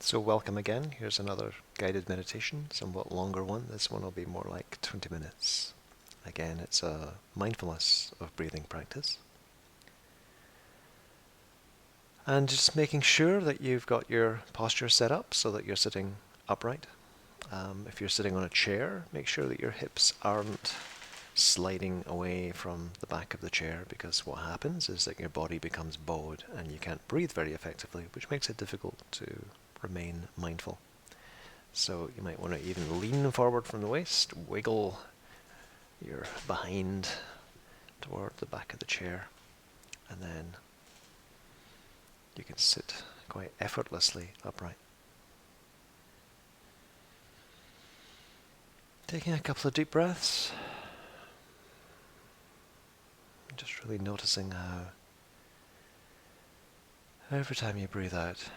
So welcome again. Here's another guided meditation, somewhat longer one. This one will be more like 20 minutes. Again, it's a mindfulness of breathing practice. And just making sure that you've got your posture set up so that you're sitting upright. If you're sitting on a chair, make sure that your hips aren't sliding away from the back of the chair, because what happens is that your body becomes bowed and you can't breathe very effectively, which makes it difficult to remain mindful. So you might want to even lean forward from the waist, wiggle your behind toward the back of the chair, and then you can sit quite effortlessly upright. Taking a couple of deep breaths, just really noticing how every time you breathe out,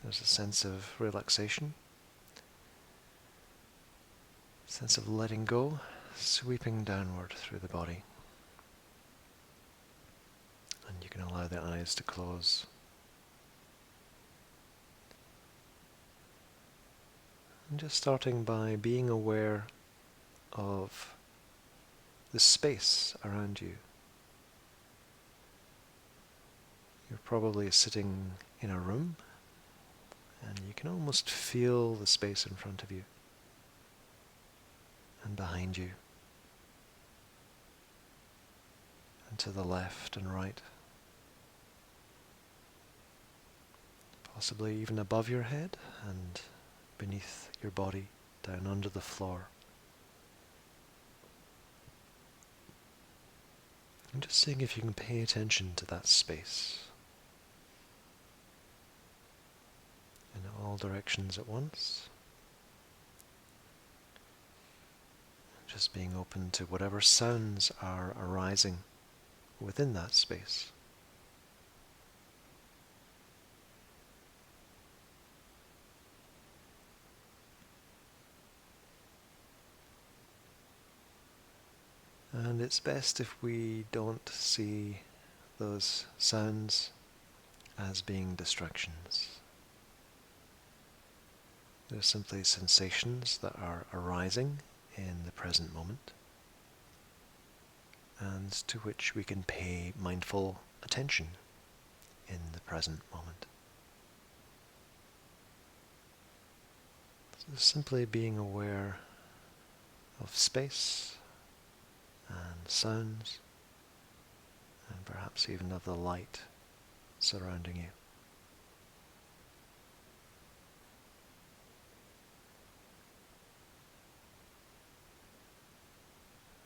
there's a sense of relaxation, sense of letting go, sweeping downward through the body. And you can allow the eyes to close. And just starting by being aware of the space around you. You're probably sitting in a room, and you can almost feel the space in front of you and behind you, and to the left and right, possibly even above your head and beneath your body, down under the floor. And just seeing if you can pay attention to that space in all directions at once. Just being open to whatever sounds are arising within that space. And it's best if we don't see those sounds as being distractions. They're simply sensations that are arising in the present moment, and to which we can pay mindful attention in the present moment. So simply being aware of space and sounds, and perhaps even of the light surrounding you.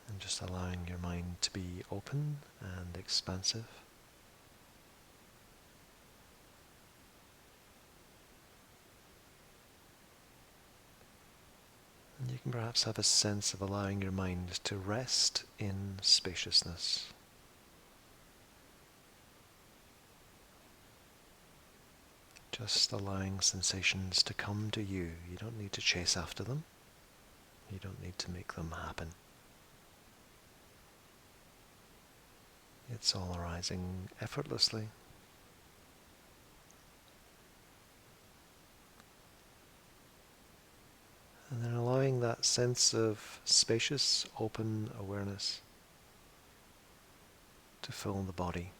And just allowing your mind to be open and expansive. And you can perhaps have a sense of allowing your mind to rest in spaciousness. Just allowing sensations to come to you. You don't need to chase after them. You don't need to make them happen. It's all arising effortlessly. And then allowing that sense of spacious, open awareness to fill the body,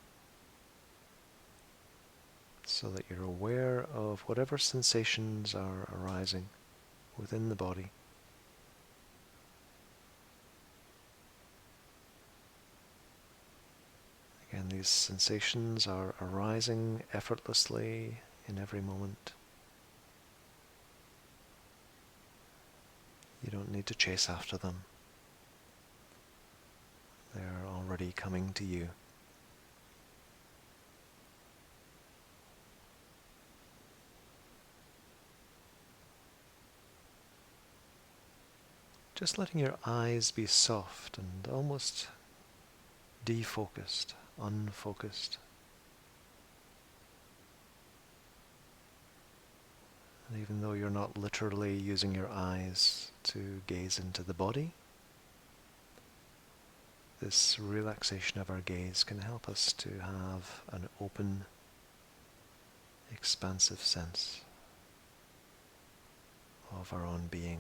so that you're aware of whatever sensations are arising within the body. Again, these sensations are arising effortlessly in every moment. You don't need to chase after them. They're already coming to you. Just letting your eyes be soft and almost defocused, unfocused. And even though you're not literally using your eyes to gaze into the body, this relaxation of our gaze can help us to have an open, expansive sense of our own being.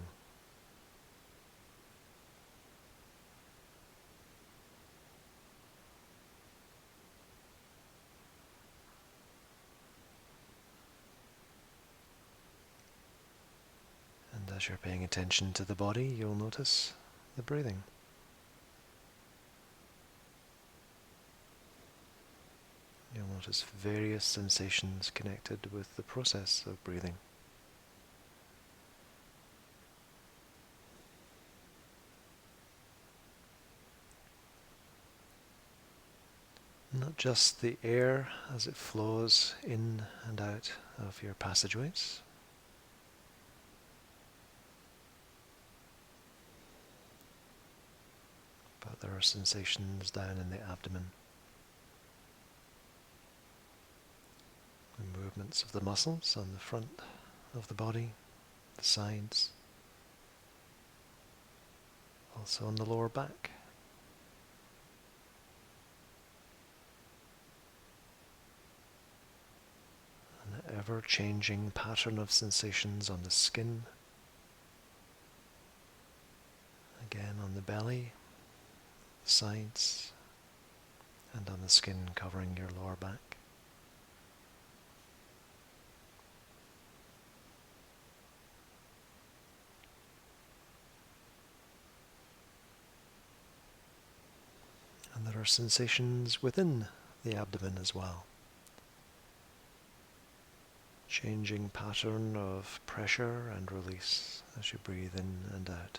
And as you're paying attention to the body, you'll notice the breathing. You'll notice various sensations connected with the process of breathing. Not just the air as it flows in and out of your passageways, but there are sensations down in the abdomen. The movements of the muscles on the front of the body, the sides, also on the lower back. An ever-changing pattern of sensations on the skin, again on the belly, the sides, and on the skin covering your lower back. And there are sensations within the abdomen as well. Changing pattern of pressure and release as you breathe in and out.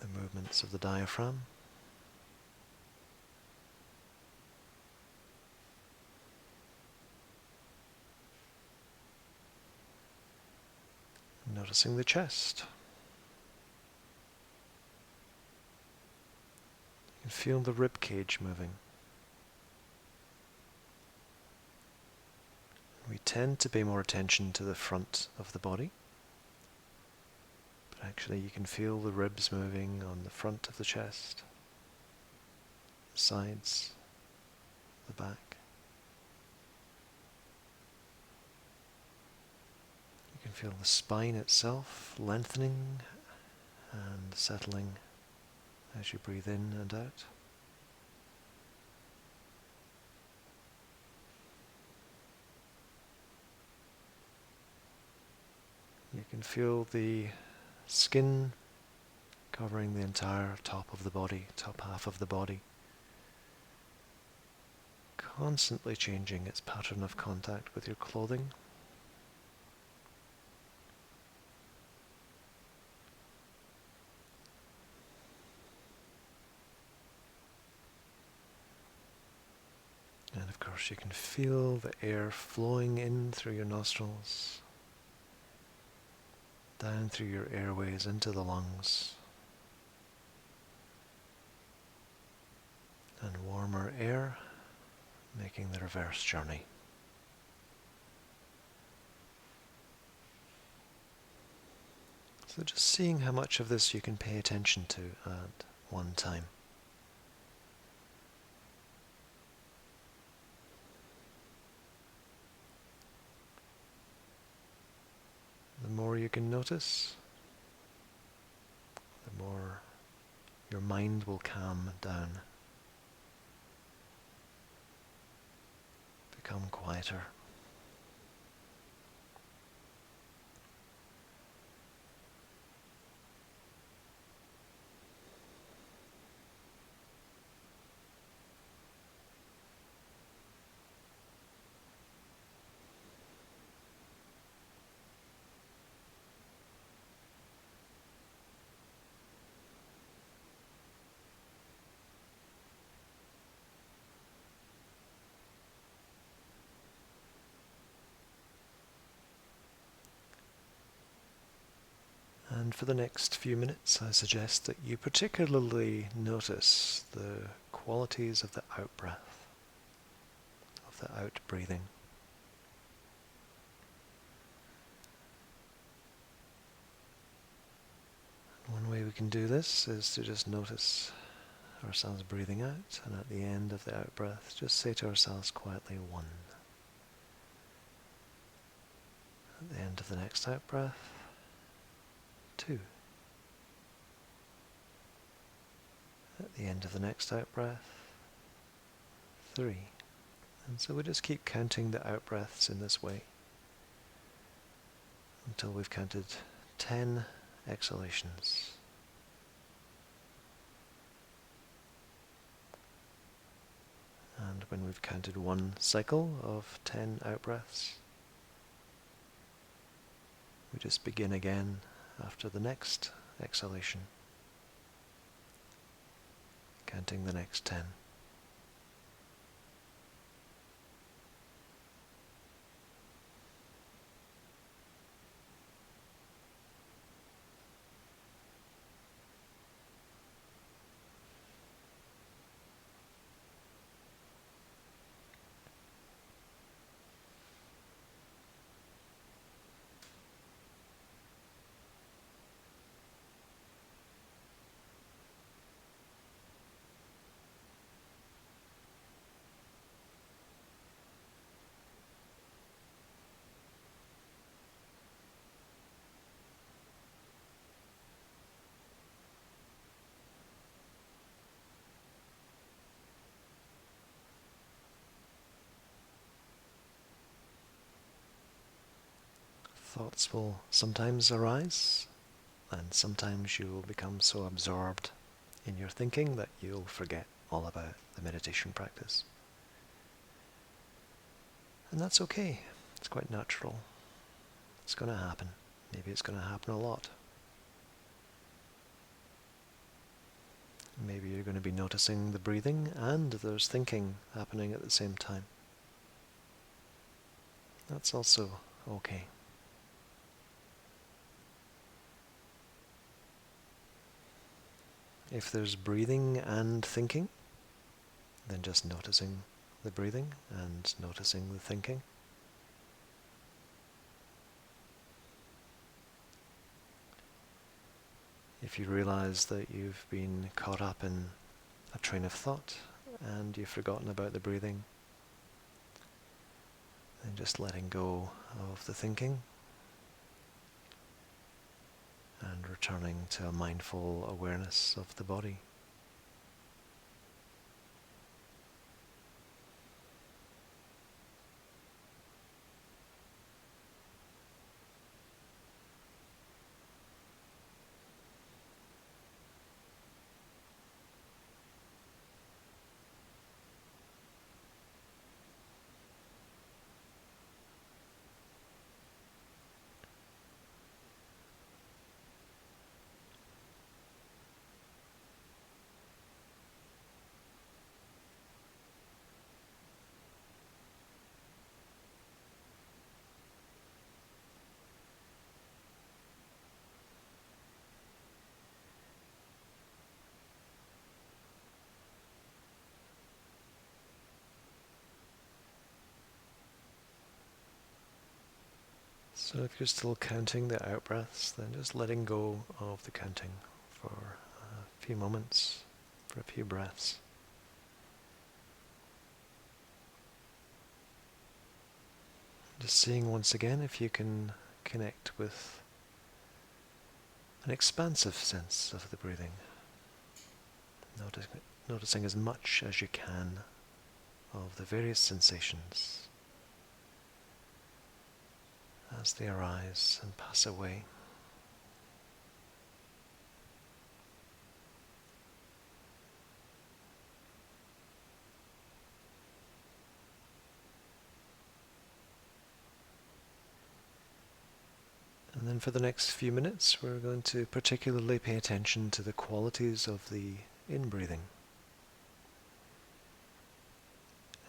The movements of the diaphragm. Noticing the chest. You can feel the rib cage moving. We tend to pay more attention to the front of the body, but actually you can feel the ribs moving on the front of the chest, the sides, the back. You can feel the spine itself lengthening and settling as you breathe in and out. You can feel the skin covering the entire top of the body, top half of the body, constantly changing its pattern of contact with your clothing. And of course you can feel the air flowing in through your nostrils, down through your airways into the lungs, and warmer air making the reverse journey. So just seeing how much of this you can pay attention to at one time. The more you can notice, the more your mind will calm down, become quieter. And for the next few minutes, I suggest that you particularly notice the qualities of the out-breath, of the out-breathing. One way we we can do this is to just notice ourselves breathing out, and at the end of the out breath, just say to ourselves quietly, 1. At the end of the next out breath, 2. At the end of the next out breath, 3. And so we just keep counting the out breaths in this way until we've counted 10 exhalations. And when we've counted one cycle of 10 out breaths, we just begin again after the next exhalation, counting the next 10. Thoughts will sometimes arise, and sometimes you will become so absorbed in your thinking that you'll forget all about the meditation practice. And that's okay. It's quite natural. It's going to happen. Maybe it's going to happen a lot. Maybe you're going to be noticing the breathing and there's thinking happening at the same time. That's also okay. If there's breathing and thinking, then just noticing the breathing and noticing the thinking. If you realize that you've been caught up in a train of thought and you've forgotten about the breathing, then just letting go of the thinking and returning to a mindful awareness of the body. So if you're still counting the out-breaths, then just letting go of the counting for a few moments, for a few breaths. Just seeing once again if you can connect with an expansive sense of the breathing. Noticing as much as you can of the various sensations as they arise and pass away. And then for the next few minutes, we're going to particularly pay attention to the qualities of the in-breathing.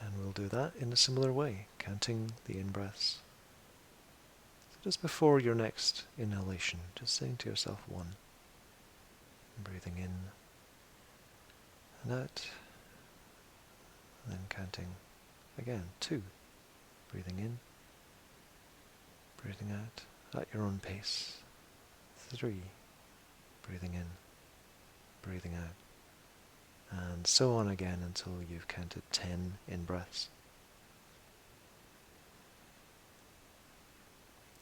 And we'll do that in a similar way, counting the in-breaths. So just before your next inhalation, just saying to yourself 1, breathing in and out, and then counting again 2, breathing in, breathing out at your own pace, 3, breathing in, breathing out. And so on again until you've counted 10 in-breaths.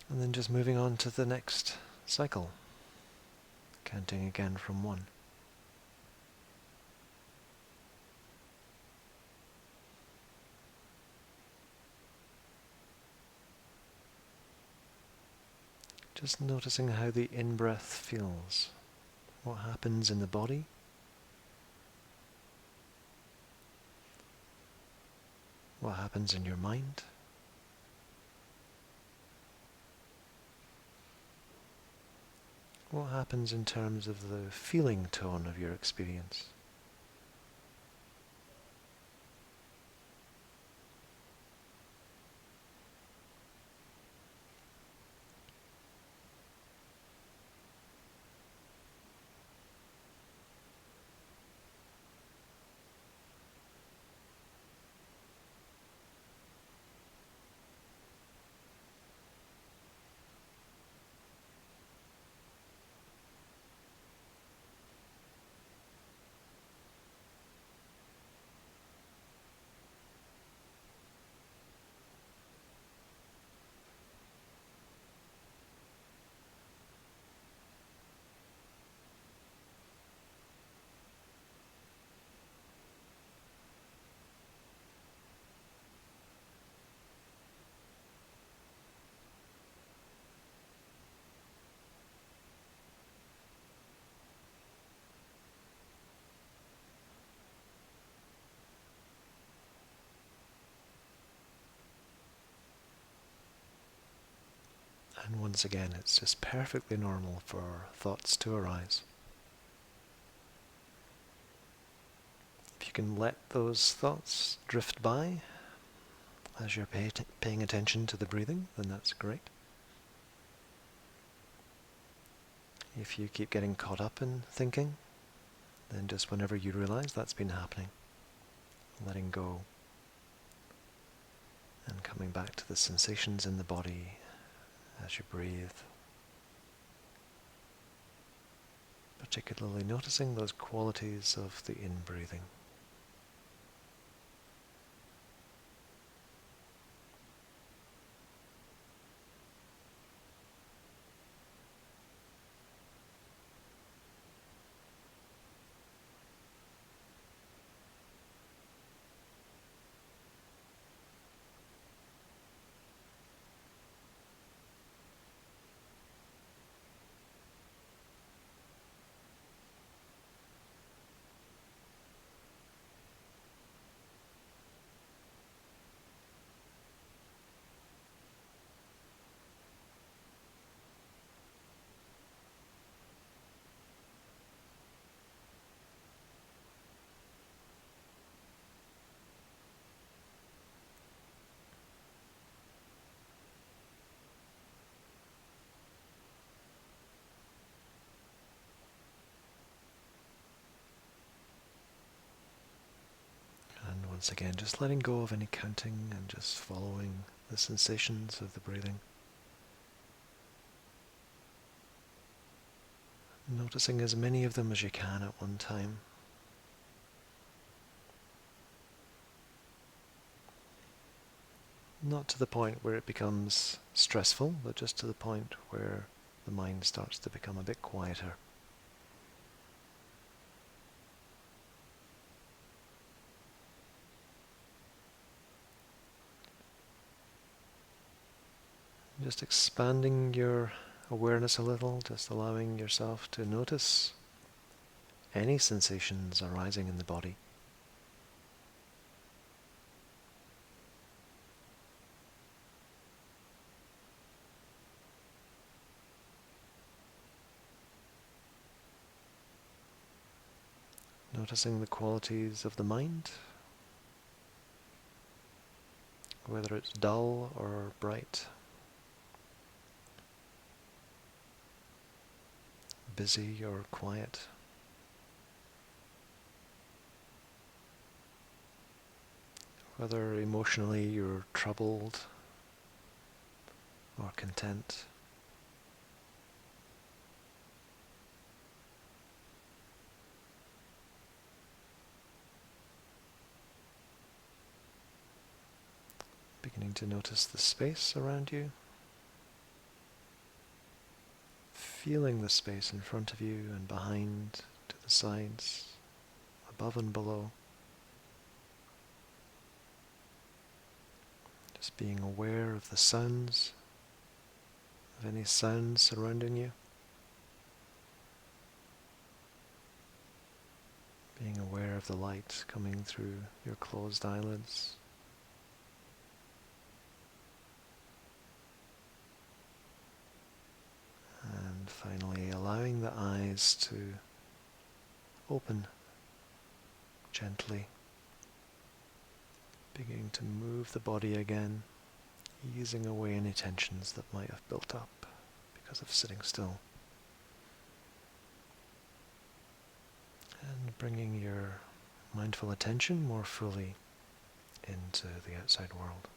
And then just moving on to the next cycle, counting again from 1. Just noticing how the in-breath feels. What happens in the body? What happens in your mind? What happens in terms of the feeling tone of your experience? And once again, it's just perfectly normal for thoughts to arise. If you can let those thoughts drift by as you're paying attention to the breathing, then that's great. If you keep getting caught up in thinking, then just whenever you realize that's been happening, letting go and coming back to the sensations in the body as you breathe. Particularly noticing those qualities of the in-breathing. And once again, just letting go of any counting and just following the sensations of the breathing. Noticing as many of them as you can at one time. Not to the point where it becomes stressful, but just to the point where the mind starts to become a bit quieter. Just expanding your awareness a little, just allowing yourself to notice any sensations arising in the body. Noticing the qualities of the mind, whether it's dull or bright, busy or quiet. Whether emotionally you're troubled or content. Beginning to notice the space around you, feeling the space in front of you and behind, to the sides, above and below. Just being aware of the sounds, of any sounds surrounding you. Being aware of the light coming through your closed eyelids. And finally allowing the eyes to open gently. Beginning to move the body again, easing away any tensions that might have built up because of sitting still. And bringing your mindful attention more fully into the outside world.